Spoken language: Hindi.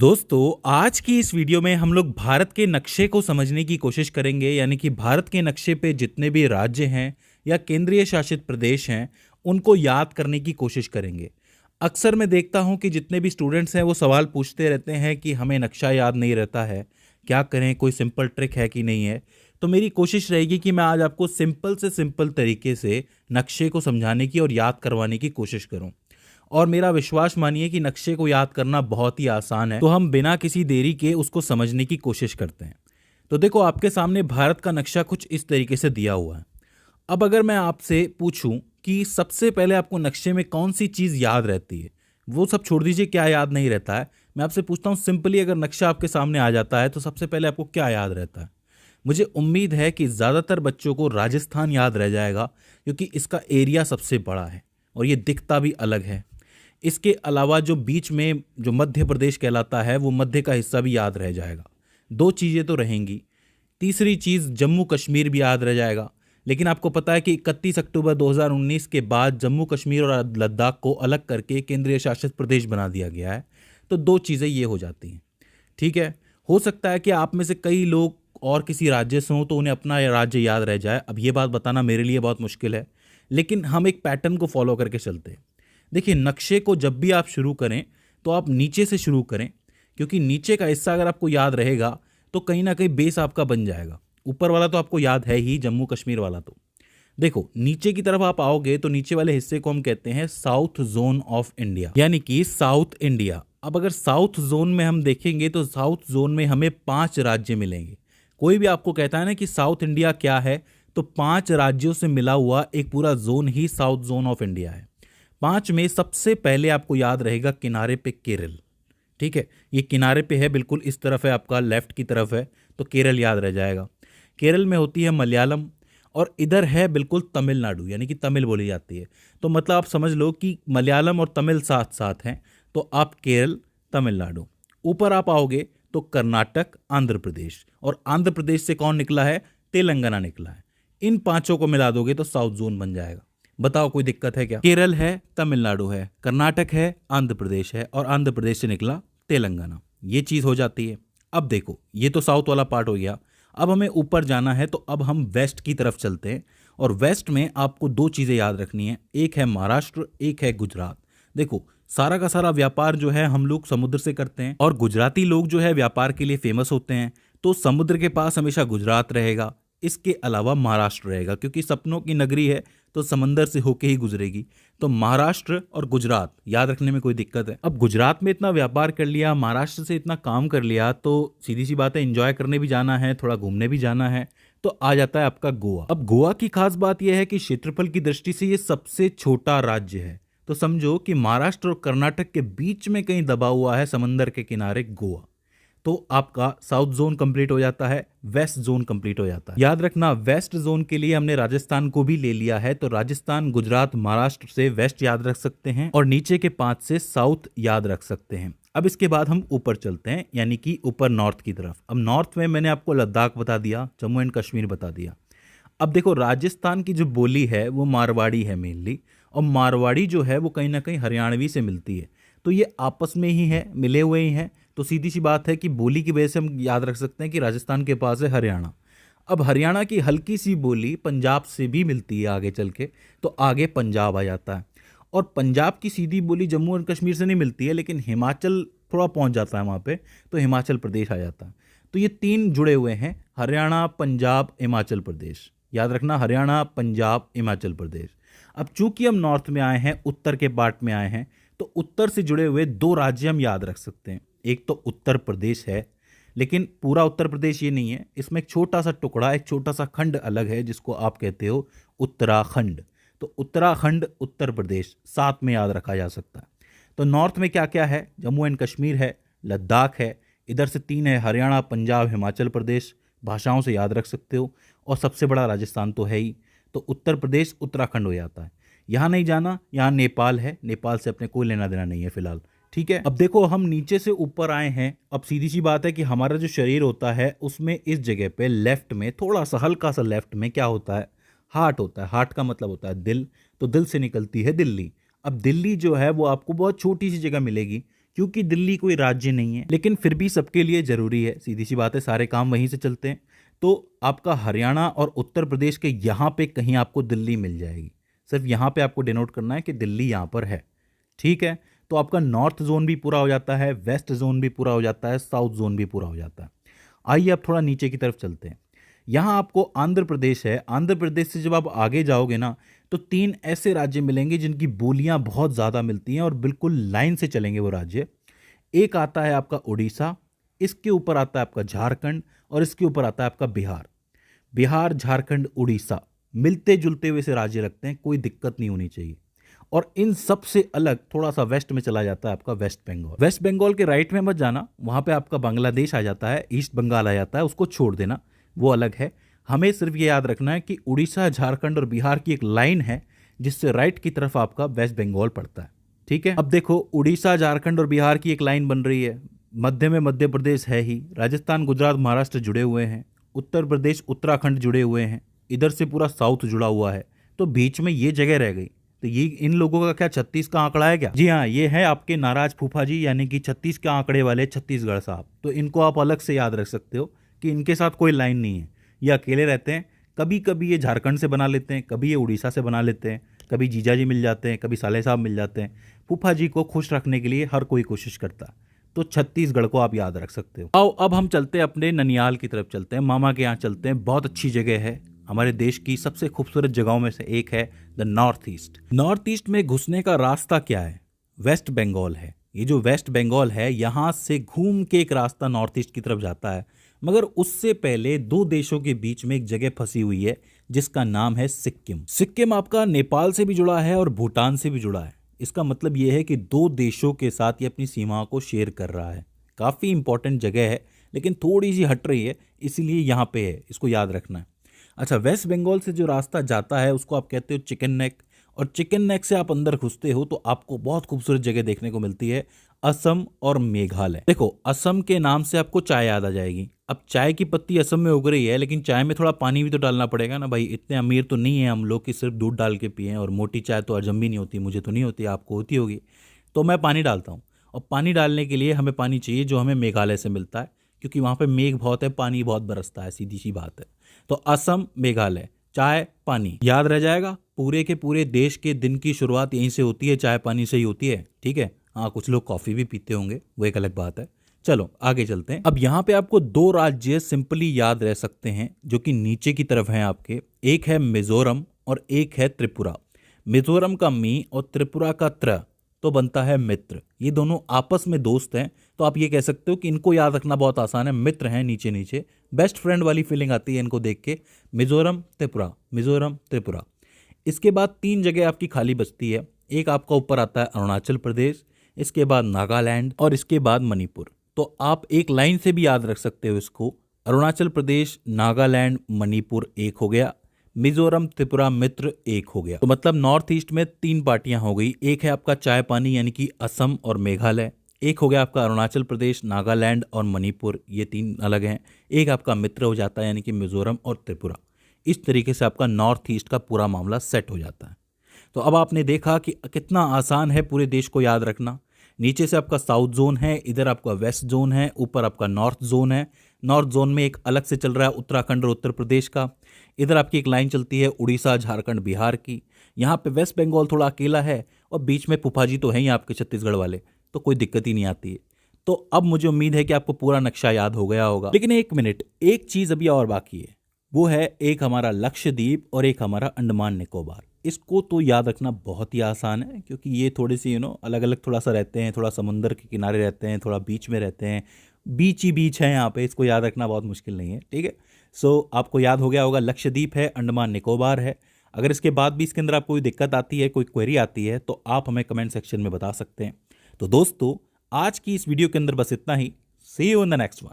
दोस्तों, आज की इस वीडियो में हम लोग भारत के नक्शे को समझने की कोशिश करेंगे। यानी कि भारत के नक्शे पे जितने भी राज्य हैं या केंद्रीय शासित प्रदेश हैं उनको याद करने की कोशिश करेंगे। अक्सर मैं देखता हूं कि जितने भी स्टूडेंट्स हैं वो सवाल पूछते रहते हैं कि हमें नक्शा याद नहीं रहता है, क्या करें, कोई सिंपल ट्रिक है कि नहीं है। तो मेरी कोशिश रहेगी कि मैं आज आपको सिंपल से सिंपल तरीके से नक्शे को समझाने की और याद करवाने की कोशिश करूं। और मेरा विश्वास मानिए कि नक्शे को याद करना बहुत ही आसान है। तो हम बिना किसी देरी के उसको समझने की कोशिश करते हैं। तो देखो, आपके सामने भारत का नक्शा कुछ इस तरीके से दिया हुआ है। अब अगर मैं आपसे पूछूं कि सबसे पहले आपको नक्शे में कौन सी चीज़ याद रहती है, वो सब छोड़ दीजिए क्या याद नहीं रहता है। मैं आपसे पूछता हूँ सिंपली, अगर नक्शा आपके सामने आ जाता है तो सबसे पहले आपको क्या याद रहता है। मुझे उम्मीद है कि ज़्यादातर बच्चों को राजस्थान याद रह जाएगा, क्योंकि इसका एरिया सबसे बड़ा है और ये दिखता भी अलग है। इसके अलावा जो बीच में जो मध्य प्रदेश कहलाता है वो मध्य का हिस्सा भी याद रह जाएगा। दो चीज़ें तो रहेंगी। तीसरी चीज़ जम्मू कश्मीर भी याद रह जाएगा। लेकिन आपको पता है कि 31 अक्टूबर 2019 के बाद जम्मू कश्मीर और लद्दाख को अलग करके केंद्रीय शासित प्रदेश बना दिया गया है। तो दो चीज़ें ये हो जाती हैं। ठीक है, हो सकता है कि आप में से कई लोग और किसी राज्य से हों तो उन्हें अपना राज्य याद रह जाए। अब ये बात बताना मेरे लिए बहुत मुश्किल है, लेकिन हम एक पैटर्न को फॉलो करके चलते हैं। देखिए, नक्शे को जब भी आप शुरू करें तो आप नीचे से शुरू करें, क्योंकि नीचे का हिस्सा अगर आपको याद रहेगा तो कहीं ना कहीं बेस आपका बन जाएगा। ऊपर वाला तो आपको याद है ही, जम्मू कश्मीर वाला। तो देखो, नीचे की तरफ आप आओगे तो नीचे वाले हिस्से को हम कहते हैं साउथ जोन ऑफ इंडिया, यानी कि साउथ इंडिया। अब अगर साउथ जोन में हम देखेंगे तो साउथ जोन में हमें 5 राज्य मिलेंगे। कोई भी आपको कहता है ना कि साउथ इंडिया क्या है, तो 5 राज्यों से मिला हुआ एक पूरा zone he south zone of India है। 5 में सबसे पहले आपको याद रहेगा किनारे पे केरल। ठीक है, ये किनारे पे है, बिल्कुल इस तरफ है, आपका लेफ्ट की तरफ है, तो केरल याद रह जाएगा। केरल में होती है मलयालम, और इधर है बिल्कुल तमिलनाडु, यानी कि तमिल बोली जाती है। तो मतलब आप समझ लो कि मलयालम और तमिल साथ साथ हैं, तो आप केरल, तमिलनाडु। ऊपर आप आओगे तो कर्नाटक, आंध्र प्रदेश, और आंध्र प्रदेश से कौन निकला है? तेलंगाना निकला है। इन पांचों को मिला दोगे तो साउथ जोन बन जाएगा। बताओ, कोई दिक्कत है क्या? केरल है, तमिलनाडु है, कर्नाटक है, आंध्र प्रदेश है, और आंध्र प्रदेश से निकला तेलंगाना। ये चीज़ हो जाती है। अब देखो, ये तो साउथ वाला पार्ट हो गया। अब हमें ऊपर जाना है, तो अब हम वेस्ट की तरफ चलते हैं। और वेस्ट में आपको दो चीज़ें याद रखनी है, एक है महाराष्ट्र, एक है गुजरात। देखो, सारा का सारा व्यापार जो है हम लोग समुद्र से करते हैं, और गुजराती लोग जो है व्यापार के लिए फेमस होते हैं। तो समुद्र के पास हमेशा गुजरात रहेगा, इसके अलावा महाराष्ट्र रहेगा, क्योंकि सपनों की नगरी है तो समंदर से होके ही गुजरेगी। तो महाराष्ट्र और गुजरात याद रखने में कोई दिक्कत है? अब गुजरात में इतना व्यापार कर लिया, महाराष्ट्र से इतना काम कर लिया, तो सीधी सी बात है, एंजॉय करने भी जाना है, थोड़ा घूमने भी जाना है, तो आ जाता है आपका गोवा। अब गोवा की खास बात यह है कि क्षेत्रफल की दृष्टि से ये सबसे छोटा राज्य है। तो समझो कि महाराष्ट्र और कर्नाटक के बीच में कहीं दबा हुआ है समंदर के किनारे गोवा। तो आपका साउथ जोन कंप्लीट हो जाता है, वेस्ट जोन कंप्लीट हो जाता है। याद रखना, वेस्ट जोन के लिए हमने राजस्थान को भी ले लिया है, तो राजस्थान, गुजरात, महाराष्ट्र से वेस्ट याद रख सकते हैं, और नीचे के 5 से साउथ याद रख सकते हैं। अब इसके बाद हम ऊपर चलते हैं, यानी कि ऊपर नॉर्थ की तरफ। अब नॉर्थ में मैंने आपको लद्दाख बता दिया, जम्मू एंड कश्मीर बता दिया। अब देखो, राजस्थान की जो बोली है वो मारवाड़ी है मेनली, और मारवाड़ी जो है वो कहीं ना कहीं हरियाणवी से मिलती है। तो ये आपस में ही है, मिले हुए ही हैं। तो सीधी सी बात है कि बोली की वजह से हम याद रख सकते हैं कि राजस्थान के पास है हरियाणा। अब हरियाणा की हल्की सी बोली पंजाब से भी मिलती है आगे चल के, तो आगे पंजाब आ जाता है। और पंजाब की सीधी बोली जम्मू एंड कश्मीर से नहीं मिलती है, लेकिन हिमाचल थोड़ा पहुंच जाता है वहाँ पे, तो हिमाचल प्रदेश आ जाता है। तो ये 3 जुड़े हुए हैं, हरियाणा, पंजाब, हिमाचल प्रदेश। याद रखना, हरियाणा, पंजाब, हिमाचल प्रदेश। अब चूंकि हम नॉर्थ में आए हैं, उत्तर के पार्ट में आए हैं, तो उत्तर से जुड़े हुए 2 राज्य हम याद रख सकते हैं। एक तो उत्तर प्रदेश है, लेकिन पूरा उत्तर प्रदेश ये नहीं है, इसमें एक छोटा सा टुकड़ा, एक छोटा सा खंड अलग है, जिसको आप कहते हो उत्तराखंड। तो उत्तराखंड, उत्तर प्रदेश साथ में याद रखा जा सकता है। तो नॉर्थ में क्या क्या है? जम्मू एंड कश्मीर है, लद्दाख है, इधर से 3 है, हरियाणा, पंजाब, हिमाचल प्रदेश। भाषाओं से याद रख सकते हो, और सबसे बड़ा राजस्थान तो है ही। तो उत्तर प्रदेश, उत्तराखंड हो जाता है। यहाँ नहीं जाना, यहाँ नेपाल है, नेपाल से अपने कोई लेना देना नहीं है फिलहाल। ठीक है, अब देखो, हम नीचे से ऊपर आए हैं। अब सीधी सी बात है कि हमारा जो शरीर होता है उसमें इस जगह पे लेफ्ट में, थोड़ा सा हल्का सा लेफ्ट में क्या होता है? हार्ट होता है। हार्ट का मतलब होता है दिल। तो दिल से निकलती है दिल्ली। अब दिल्ली जो है वो आपको बहुत छोटी सी जगह मिलेगी, क्योंकि दिल्ली कोई राज्य नहीं है, लेकिन फिर भी सबके लिए जरूरी है। सीधी सी बात है, सारे काम वहीं से चलते हैं। तो आपका हरियाणा और उत्तर प्रदेश के यहाँ पे कहीं आपको दिल्ली मिल जाएगी। सिर्फ यहाँ पे आपको डिनोट करना है कि दिल्ली यहाँ पर है। ठीक है, तो आपका नॉर्थ जोन भी पूरा हो जाता है, वेस्ट जोन भी पूरा हो जाता है, साउथ जोन भी पूरा हो जाता है। आइए अब थोड़ा नीचे की तरफ चलते हैं। यहाँ आपको आंध्र प्रदेश है। आंध्र प्रदेश से जब आप आगे जाओगे ना, तो 3 ऐसे राज्य मिलेंगे जिनकी बोलियां बहुत ज़्यादा मिलती हैं और बिल्कुल लाइन से चलेंगे वो राज्य। एक आता है आपका उड़ीसा, इसके ऊपर आता है आपका झारखंड और इसके ऊपर आता है आपका बिहार। बिहार, झारखंड, उड़ीसा मिलते जुलते हुए से राज्य लगते हैं, कोई दिक्कत नहीं होनी चाहिए। और इन सब से अलग थोड़ा सा वेस्ट में चला जाता है आपका वेस्ट बंगाल। वेस्ट बंगाल के राइट में मत जाना, वहां पे आपका बांग्लादेश आ जाता है, ईस्ट बंगाल आ जाता है, उसको छोड़ देना, वो अलग है। हमें सिर्फ ये याद रखना है कि उड़ीसा, झारखंड और बिहार की एक लाइन है जिससे राइट की तरफ आपका वेस्ट बंगाल पड़ता है। ठीक है, अब देखो उड़ीसा, झारखंड और बिहार की एक लाइन बन रही है, मध्य में मध्य प्रदेश है ही, राजस्थान, गुजरात, महाराष्ट्र जुड़े हुए हैं, उत्तर प्रदेश, उत्तराखंड जुड़े हुए हैं, इधर से पूरा साउथ जुड़ा हुआ है, तो बीच में ये जगह रह गई। तो ये इन लोगों का क्या 36 का आंकड़ा है क्या? जी हाँ, ये है आपके नाराज फूफा जी, यानी कि 36 के आंकड़े वाले छत्तीसगढ़ साहब। तो इनको आप अलग से याद रख सकते हो कि इनके साथ कोई लाइन नहीं है, ये अकेले रहते हैं। कभी कभी ये झारखंड से बना लेते हैं, कभी ये उड़ीसा से बना लेते हैं, कभी जीजा जी मिल जाते हैं, कभी साले साहब मिल जाते हैं। फूफा जी को खुश रखने के लिए हर कोई कोशिश करता है। तो छत्तीसगढ़ को आप याद रख सकते हो। आओ अब हम चलते हैं अपने ननियाल की तरफ, चलते हैं मामा के यहाँ चलते हैं। बहुत अच्छी जगह है, हमारे देश की सबसे खूबसूरत जगहों में से एक है the north east. North east में घुसने का रास्ता क्या है? वेस्ट बंगाल है। ये जो वेस्ट बंगाल है, यहाँ से घूम के एक रास्ता नॉर्थ ईस्ट की तरफ जाता है, मगर उससे पहले 2 देशों के बीच में एक जगह फंसी हुई है जिसका नाम है सिक्किम। सिक्किम आपका नेपाल से भी जुड़ा है और भूटान से भी जुड़ा है। इसका मतलब यह है कि 2 देशों के साथ ये अपनी सीमाओं को शेयर कर रहा है। काफ़ी इंपॉर्टेंट जगह है, लेकिन थोड़ी सी हट रही है, इसीलिए यहाँ पे है, इसको याद रखना है। अच्छा, वेस्ट बंगाल से जो रास्ता जाता है उसको आप कहते हो चिकन नेक, और चिकन नेक से आप अंदर घुसते हो तो आपको बहुत खूबसूरत जगह देखने को मिलती है, असम और मेघालय। देखो, असम के नाम से आपको चाय याद आ जाएगी। अब चाय की पत्ती असम में उग रही है, लेकिन चाय में थोड़ा पानी भी तो डालना पड़ेगा ना भाई। इतने अमीर तो नहीं है हम लोग कि सिर्फ दूध डाल के पिएं, और मोटी चाय तो हजम भी नहीं होती, मुझे तो नहीं होती, आपको होती होगी। तो मैं पानी डालता हूँ, और पानी डालने के लिए हमें पानी चाहिए जो हमें मेघालय से मिलता है, क्योंकि वहाँ पे मेघ बहुत है, पानी बहुत बरसता है, सीधी सी बात है। तो असम, मेघालय, चाय, पानी याद रह जाएगा। पूरे के पूरे देश के दिन की शुरुआत यहीं से होती है, चाय पानी से ही होती है। ठीक है, हाँ, कुछ लोग कॉफ़ी भी पीते होंगे, वो एक अलग बात है। चलो आगे चलते हैं। अब यहाँ पे आपको 2 राज्य सिंपली याद रह सकते हैं जो कि नीचे की तरफ हैं आपके। एक है मिजोरम और एक है त्रिपुरा। मिजोरम का मी और त्रिपुरा का त्र तो बनता है मित्र। ये दोनों आपस में दोस्त हैं, तो आप ये कह सकते हो कि इनको याद रखना बहुत आसान है, मित्र हैं नीचे नीचे। बेस्ट फ्रेंड वाली फीलिंग आती है इनको देख के। मिजोरम, त्रिपुरा, मिजोरम, त्रिपुरा। इसके बाद 3 जगह आपकी खाली बचती है। एक आपका ऊपर आता है अरुणाचल प्रदेश, इसके बाद नागालैंड और इसके बाद मणिपुर। तो आप एक लाइन से भी याद रख सकते हो इसको, अरुणाचल प्रदेश, नागालैंड, मणिपुर एक हो गया, मिजोरम, त्रिपुरा, मित्र एक हो गया। तो मतलब नॉर्थ ईस्ट में 3 पार्टियां हो गई। एक है आपका चाय पानी यानी कि असम और मेघालय, एक हो गया आपका अरुणाचल प्रदेश, नागालैंड और मणिपुर, ये 3 अलग हैं। एक आपका मित्र हो जाता है यानी कि मिजोरम और त्रिपुरा। इस तरीके से आपका नॉर्थ ईस्ट का पूरा मामला सेट हो जाता है। तो अब आपने देखा कि कितना आसान है पूरे देश को याद रखना। नीचे से आपका साउथ जोन है, इधर आपका वेस्ट जोन है, ऊपर आपका नॉर्थ जोन है। नॉर्थ जोन में एक अलग से चल रहा है उत्तराखंड और उत्तर प्रदेश का। इधर आपकी एक लाइन चलती है उड़ीसा, झारखंड, बिहार की। यहाँ पे वेस्ट बंगाल थोड़ा अकेला है, और बीच में फूफा जी तो हैं ही आपके छत्तीसगढ़ वाले, तो कोई दिक्कत ही नहीं आती है। तो अब मुझे उम्मीद है कि आपको पूरा नक्शा याद हो गया होगा। लेकिन एक मिनट, एक चीज़ अभी और बाकी है, वो है एक हमारा लक्षद्वीप और एक हमारा अंडमान निकोबार। इसको तो याद रखना बहुत ही आसान है, क्योंकि ये थोड़ी सी अलग अलग थोड़ा सा रहते हैं, थोड़ा समुंदर के किनारे रहते हैं, थोड़ा बीच में रहते हैं, बीच ही बीच है यहाँ पे। इसको याद रखना बहुत मुश्किल नहीं है। ठीक है, सो आपको याद हो गया होगा, लक्षद्वीप है, अंडमान निकोबार है। अगर इसके बाद भी इसके अंदर आपको कोई दिक्कत आती है, कोई क्वेरी आती है, तो आप हमें कमेंट सेक्शन में बता सकते हैं। तो दोस्तों, आज की इस वीडियो के अंदर बस इतना ही। See you in the next one.